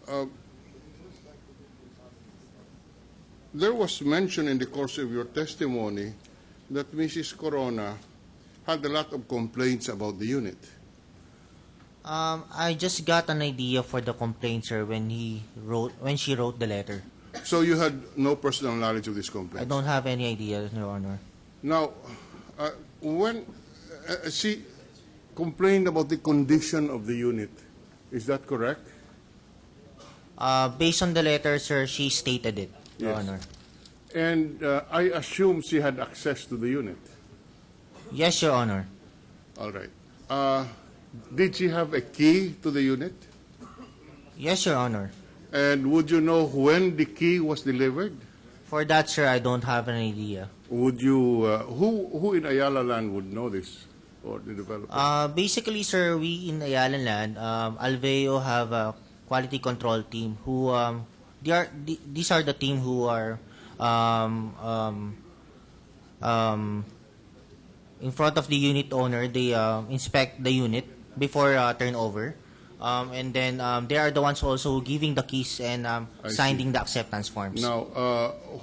uh, there was mention in the course of your testimony that Mrs. Corona had a lot of complaints about the unit. I just got an idea for the complaint, sir, when she wrote the letter. So you had no personal knowledge of this complaint? I don't have any idea, Your Honor. Now, when she complained about the condition of the unit, is that correct? Based on the letter, sir, she stated it, Your Yes. Honor. And I assume she had access to the unit. Yes, Your Honor. All right. Did she have a key to the unit? Yes, Your Honor. And would you know when the key was delivered? For that, sir, I don't have an idea. Would you, who in Ayala Land would know this, or the developer? Basically, sir, we in Ayala Land, Alveo have a quality control team who, these are the team who are in front of the unit owner. They inspect the unit before turnover. And then they are the ones also giving the keys and signing the acceptance forms. Now,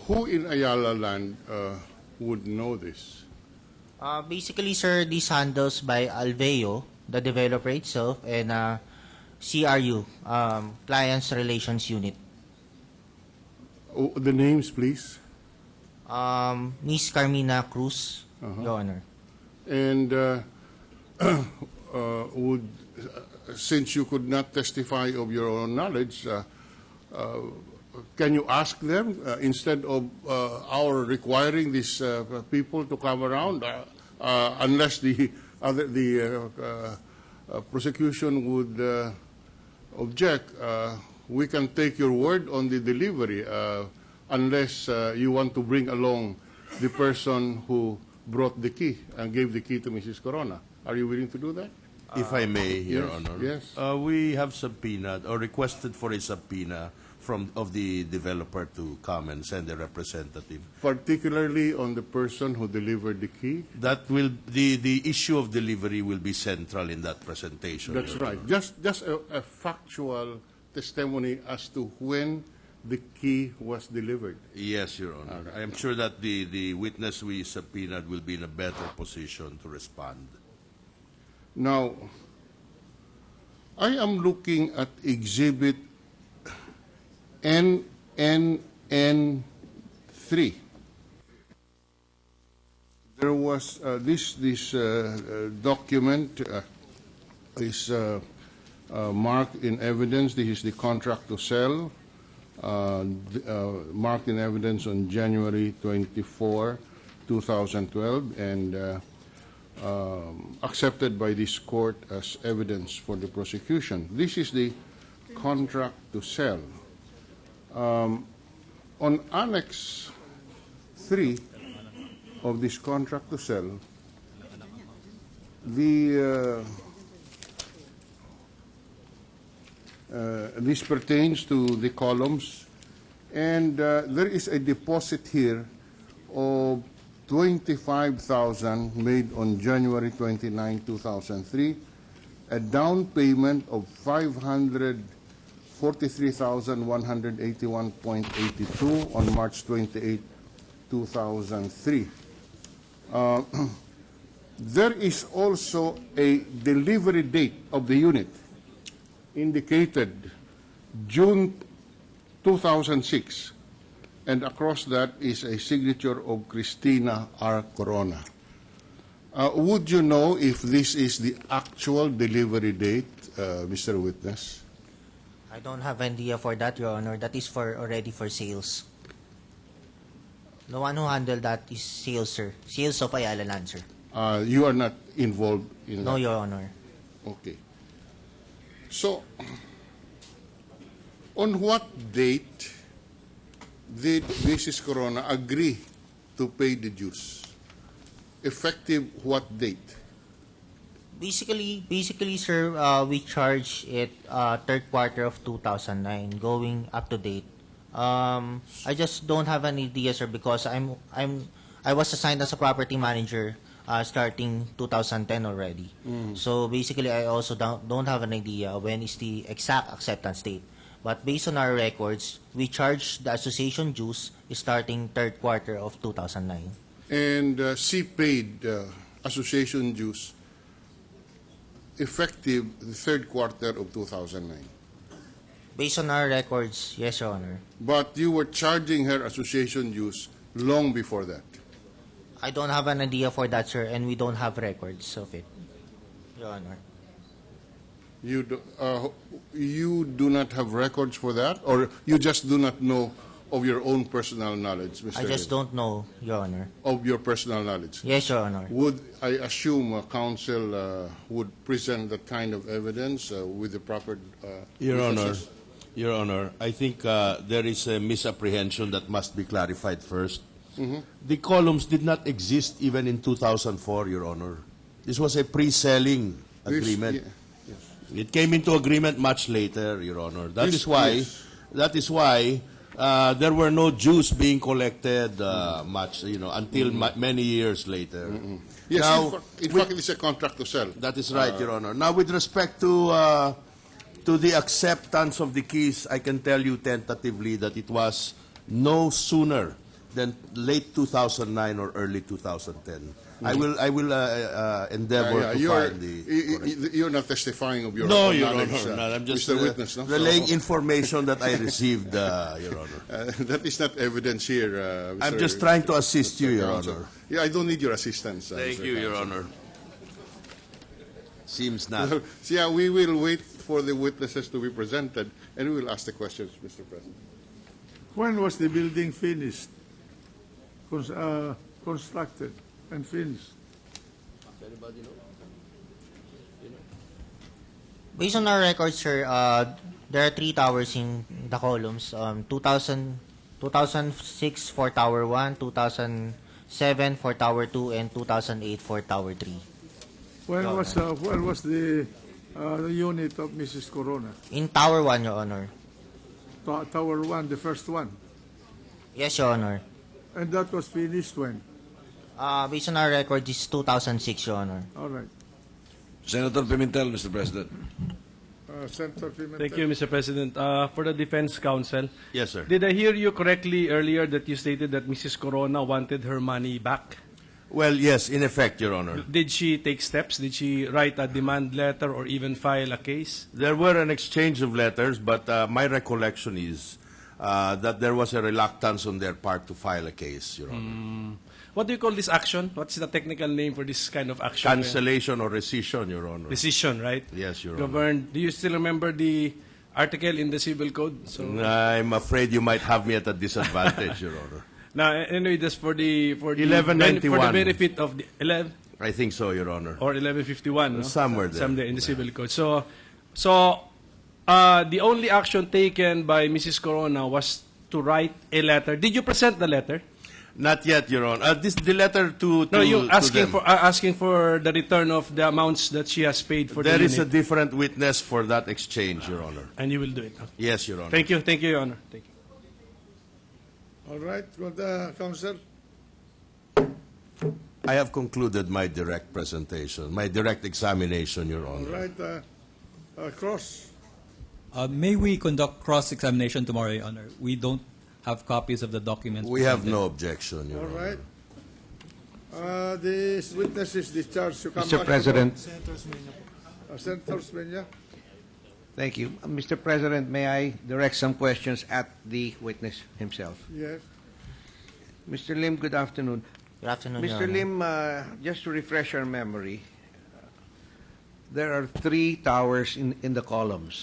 who in Ayala Land would know this? Basically, sir, this handles by Alveo, the developer itself, and CRU, Clients Relations Unit. Oh, the names, please. Miss Carmina Cruz, Your Honor. And would, since you could not testify of your own knowledge, can you ask them instead of our requiring these people to come around, unless the prosecution would object? We can take your word on the delivery, unless you want to bring along the person who brought the key and gave the key to Mrs. Corona. Are you willing to do that? If I may, Your yes, Honor. yes. We have subpoenaed or requested for a subpoena of the developer to come and send a representative. Particularly on the person who delivered the key? That will the issue of delivery will be central in that presentation. That's Your right. Honor. Just a factual testimony as to when the key was delivered. Yes, Your Honor. Right. I am sure that the witness we subpoenaed will be in a better position to respond. Now, I am looking at Exhibit NNN3. There was this document is marked in evidence. This is the contract to sell, marked in evidence on January 24, 2012, and accepted by this court as evidence for the prosecution. This is the contract to sell. On Annex 3 of this contract to sell, this pertains to the columns, and there is a deposit here of $25,000 made on January 29, 2003, a down payment of $543,181.82 on March 28, 2003. There is also a delivery date of the unit indicated June 2006. And across that is a signature of Cristina R. Corona. Would you know if this is the actual delivery date, Mr. Witness? I don't have an idea for that, Your Honor. That is already for sales. The one who handled that is sales, sir. Sales of Ayala Land, sir. You are not involved in No, that? Your Honor. Okay. So, on what date did Mrs. Corona agree to pay the dues? Effective what date? Basically, sir, we charge it third quarter of 2009, going up to date. I just don't have an idea, sir, because I was assigned as a property manager starting 2010 already. So basically, I also don't have an idea when is the exact acceptance date. But based on our records, we charged the association dues starting third quarter of 2009. And she paid association dues effective the third quarter of 2009. Based on our records, yes, Your Honor. But you were charging her association dues long before that. I don't have an idea for that, sir, and we don't have records of it, Your Honor. You do not have records for that, or you just do not know of your own personal knowledge, Mr. I just don't know, Your Honor. Of your personal knowledge. Yes, Your Honor. Would I assume counsel would present that kind of evidence with the proper witnesses? Your Honor, I think there is a misapprehension that must be clarified first. The columns did not exist even in 2004, Your Honor. This was a pre-selling agreement. It came into agreement much later, Your Honor. That is why there were no dues being collected until many years later. Yes, Now, in fact, it is a contract to sell. that is right, Your Honor. Now, with respect to the acceptance of the keys, I can tell you tentatively that it was no sooner than late 2009 or early 2010. I will endeavor to find the... You're not testifying of your No, own Your knowledge, Honor. I'm just Mr. Witness, no? relaying information that I received, Your Honor. That is not evidence here, Mr. I'm just trying to assist you, Your Counsel. Honor. Yeah, I don't need your assistance. Thank Mr. you, Your Counsel. Honor. Seems not. So, yeah, we will wait for the witnesses to be presented, and we will ask the questions, Mr. President. When was the building finished, constructed and finished? Based on our records, sir, there are 3 towers in the columns. 2006 for Tower 1, 2007 for Tower 2, and 2008 for Tower 3. When was the unit of Mrs. Corona? In Tower 1, Your Honor. Tower 1, the first one. Yes, Your Honor. And that was finished when? Based on our records, it's 2006, Your Honor. All right. Senator Pimentel, Mr. President. Senator Pimentel. Thank you, Mr. President. For the Defense Counsel, Yes, sir. did I hear you correctly earlier that you stated that Mrs. Corona wanted her money back? Well, yes, in effect, Your Honor. Did she take steps? Did she write a demand letter or even file a case? There were an exchange of letters, but my recollection is that there was a reluctance on their part to file a case, Your Honor. What do you call this action? What's the technical name for this kind of action? Cancellation or rescission, Your Honor. Decision, right? Yes, Your Honor. Governed. Do you still remember the article in the Civil Code? So I'm afraid you might have me at a disadvantage, Your Honor. now, anyway, just for the 1191. for the benefit of the 11 I think so, Your Honor. or 1151, no? Somewhere there. Somewhere in the Civil Code. So the only action taken by Mrs. Corona was to write a letter. Did you present the letter? Not yet, Your Honor. The letter to No, you to asking them. asking for the return of the amounts that she has paid for There the is a unit, different witness for that exchange, Your Honor. and you will do it. Okay. Yes, Your Honor. Thank you, Your Honor. Thank you. All right, good, Counsel. I have concluded my direct presentation, my direct examination, Your All Honor. right, Cross. May we conduct cross-examination tomorrow, Your Honor? We don't have copies of the documents. We have presented. no objection, Your All Honor. right. This witness is discharged. You come Mr. back. President. Senator Smenya. Thank you. Mr. President, may I direct some questions at the witness himself? Yes. Mr. Lim, good afternoon. Good afternoon, Your Mr. Honor. Lim, just to refresh our memory, there are 3 towers in the columns.